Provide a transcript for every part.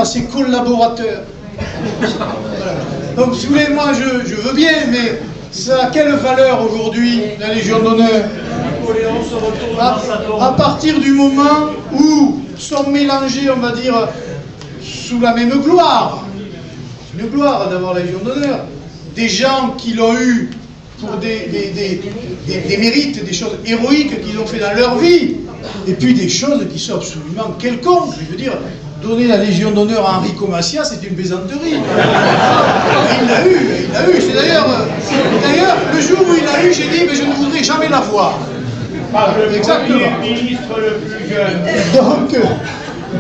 à ses collaborateurs. Voilà. Donc, si vous voulez, moi, je veux bien, mais ça a quelle valeur aujourd'hui, la Légion d'honneur? À partir du moment où sont mélangés, on va dire, sous la même gloire. C'est une gloire d'avoir la Légion d'honneur. Des gens qui l'ont eu pour des mérites, des choses héroïques qu'ils ont fait dans leur vie, et puis des choses qui sont absolument quelconques. Je veux dire, donner la Légion d'honneur à Enrico Macias, c'est une plaisanterie. Il l'a eu. C'est d'ailleurs, le jour où il l'a eu, j'ai dit, mais je ne voudrais jamais la voir. Exactement. Ministre le plus jeune.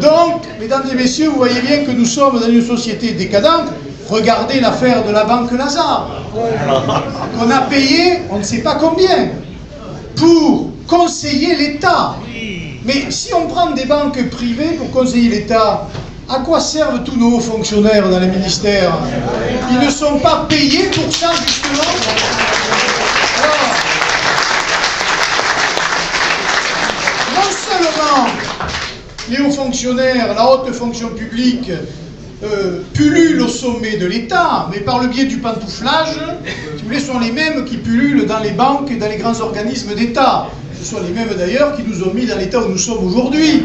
Donc, mesdames et messieurs, vous voyez bien que nous sommes dans une société décadente. Regardez l'affaire de la Banque Lazare, qu'on a payé, on ne sait pas combien, pour conseiller l'État. Mais si on prend des banques privées pour conseiller l'État, à quoi servent tous nos hauts fonctionnaires dans les ministères? Ils ne sont pas payés pour ça, justement. Alors, non seulement les hauts fonctionnaires, la haute fonction publique, pullulent au sommet de l'État, mais par le biais du pantouflage, si vous voulez, sont les mêmes qui pullulent dans les banques et dans les grands organismes d'État. Ce sont les mêmes d'ailleurs qui nous ont mis dans l'état où nous sommes aujourd'hui.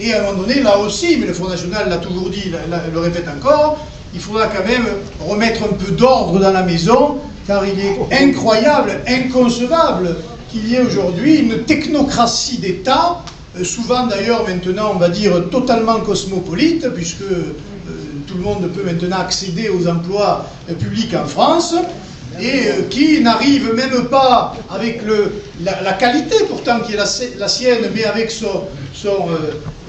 Et à un moment donné, là aussi, mais le Front National l'a toujours dit, le répète encore, il faudra quand même remettre un peu d'ordre dans la maison, car il est incroyable, inconcevable qu'il y ait aujourd'hui une technocratie d'État, souvent d'ailleurs maintenant on va dire totalement cosmopolite, puisque tout le monde peut maintenant accéder aux emplois publics en France, et qui n'arrive même pas avec la qualité pourtant qui est la sienne, mais avec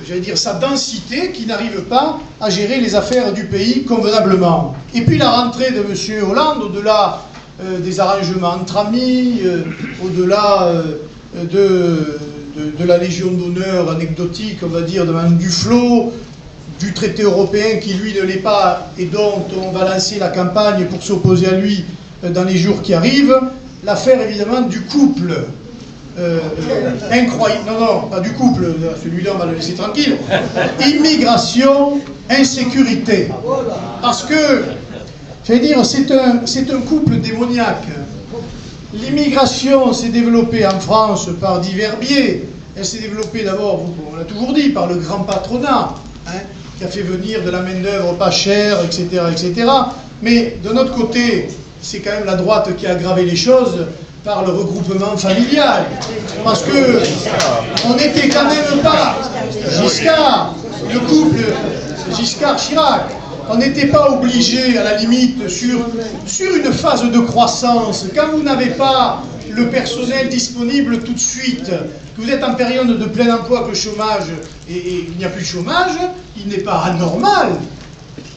j'allais dire, sa densité, qui n'arrive pas à gérer les affaires du pays convenablement. Et puis la rentrée de M. Hollande, au-delà des arrangements entre amis, au-delà de la Légion d'honneur anecdotique, on va dire, de Mme Duflot, du traité européen qui lui ne l'est pas et dont on va lancer la campagne pour s'opposer à lui dans les jours qui arrivent, l'affaire évidemment du couple incroyable, non, pas du couple, celui-là on va le laisser tranquille, immigration, insécurité. Parce que, j'allais dire, c'est un couple démoniaque. L'immigration s'est développée en France par divers biais. Elle s'est développée d'abord, on l'a toujours dit, par le grand patronat, hein, qui a fait venir de la main-d'œuvre pas chère, etc., etc. Mais de notre côté, c'est quand même la droite qui a aggravé les choses par le regroupement familial. Parce que on n'était quand même pas Giscard, le couple Giscard-Chirac, on n'était pas obligé, à la limite, sur une phase de croissance, quand vous n'avez pas le personnel disponible tout de suite, que vous êtes en période de plein emploi, que le chômage, et il n'y a plus de chômage, il n'est pas anormal,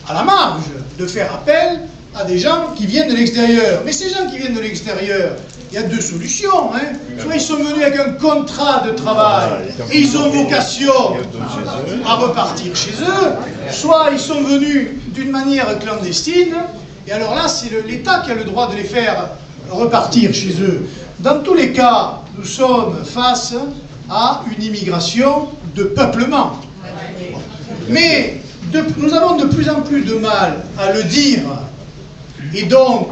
à la marge, de faire appel à des gens qui viennent de l'extérieur. Mais ces gens qui viennent de l'extérieur, il y a deux solutions. Hein. Soit ils sont venus avec un contrat de travail et ils ont vocation à repartir chez eux, soit ils sont venus d'une manière clandestine, et alors là, c'est l'État qui a le droit de les faire repartir chez eux. Dans tous les cas, nous sommes face à une immigration de peuplement. Mais nous avons de plus en plus de mal à le dire, et donc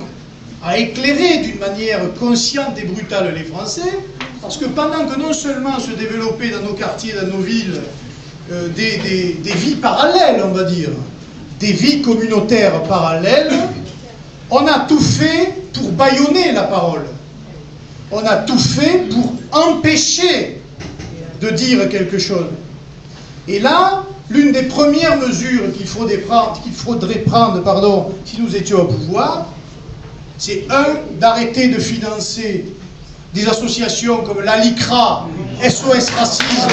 à éclairer d'une manière consciente et brutale les Français, parce que pendant que non seulement se développaient dans nos quartiers, dans nos villes, des vies parallèles, on va dire, des vies communautaires parallèles, on a tout fait pour bâillonner la parole. On a tout fait pour empêcher de dire quelque chose. Et là, l'une des premières mesures qu'il faudrait prendre, si nous étions au pouvoir, c'est d'arrêter de financer des associations comme la LICRA, SOS Racisme,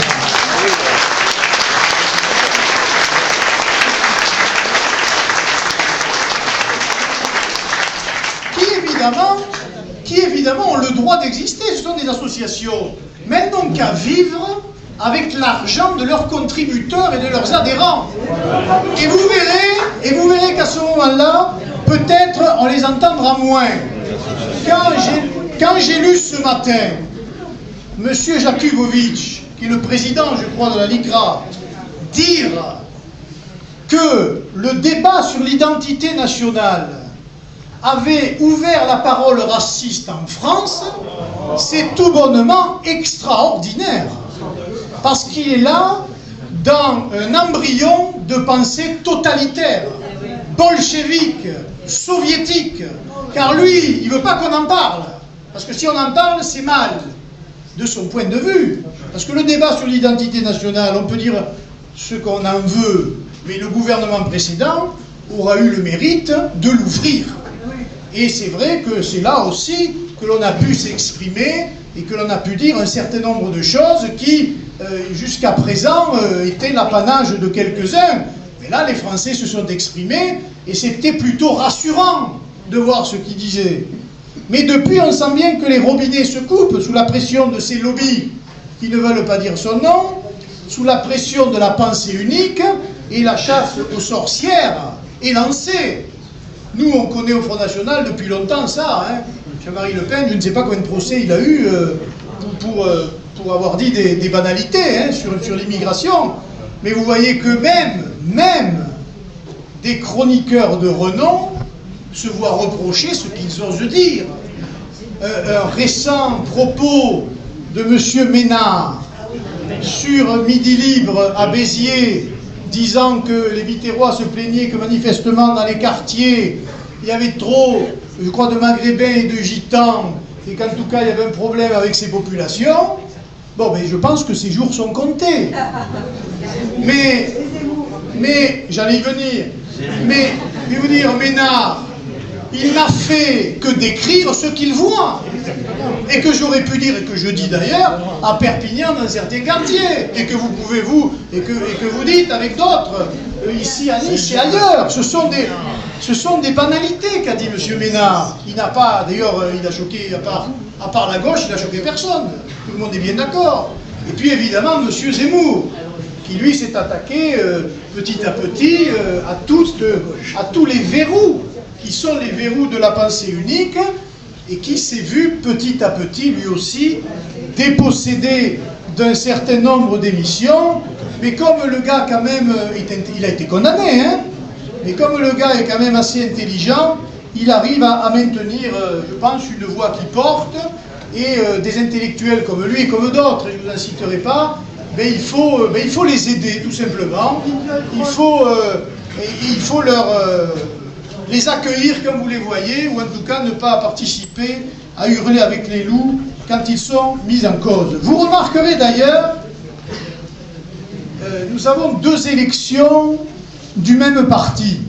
qui évidemment ont le droit d'exister. Ce sont des associations, mais donc à vivre avec l'argent de leurs contributeurs et de leurs adhérents. Et vous verrez qu'à ce moment-là, peut-être on les entendra moins. Quand j'ai lu ce matin M. Jakubovic, qui est le président, je crois, de la LICRA, dire que le débat sur l'identité nationale avait ouvert la parole raciste en France, c'est tout bonnement extraordinaire. Parce qu'il est là dans un embryon de pensée totalitaire, bolchevique, soviétique. Car lui, il ne veut pas qu'on en parle. Parce que si on en parle, c'est mal, de son point de vue. Parce que le débat sur l'identité nationale, on peut dire ce qu'on en veut, mais le gouvernement précédent aura eu le mérite de l'ouvrir. Et c'est vrai que c'est là aussi que l'on a pu s'exprimer et que l'on a pu dire un certain nombre de choses qui, jusqu'à présent, étaient l'apanage de quelques-uns. Mais là, les Français se sont exprimés et c'était plutôt rassurant de voir ce qu'ils disaient. Mais depuis, on sent bien que les robinets se coupent sous la pression de ces lobbies qui ne veulent pas dire son nom, sous la pression de la pensée unique, et la chasse aux sorcières est lancée. Nous, on connaît au Front National depuis longtemps ça. Jean-Marie Le Pen, je ne sais pas combien de procès il a eu pour avoir dit des banalités sur l'immigration. Mais vous voyez que même des chroniqueurs de renom se voient reprocher ce qu'ils osent dire. Un récent propos de M. Ménard sur Midi Libre à Béziers, disant que les Biterrois se plaignaient que manifestement dans les quartiers, il y avait trop, je crois, de Maghrébins et de Gitans, et qu'en tout cas il y avait un problème avec ces populations. Bon, mais je pense que ces jours sont comptés. Mais j'allais y venir. Mais, je vais vous dire, Ménard, il n'a fait que décrire ce qu'il voit. Et que j'aurais pu dire, et que je dis d'ailleurs, à Perpignan dans certains quartiers, et que vous pouvez et que vous dites avec d'autres, ici à Nice et ailleurs. Ce sont des banalités qu'a dit M. Ménard. Il n'a pas, d'ailleurs, il a choqué, à part la gauche, il n'a choqué personne. Tout le monde est bien d'accord. Et puis évidemment, M. Zemmour, qui lui s'est attaqué petit à petit à tous les verrous, qui sont les verrous de la pensée unique, et qui s'est vu petit à petit, lui aussi, dépossédé d'un certain nombre d'émissions. Mais comme le gars, quand même, il a été condamné, mais comme le gars est quand même assez intelligent, il arrive à maintenir, je pense, une voix qui porte, et des intellectuels comme lui et comme d'autres, je ne vous en citerai pas, il faut les aider, tout simplement. Il faut les accueillir comme vous les voyez, ou en tout cas ne pas participer à hurler avec les loups quand ils sont mis en cause. Vous remarquerez d'ailleurs, nous avons deux élections du même parti.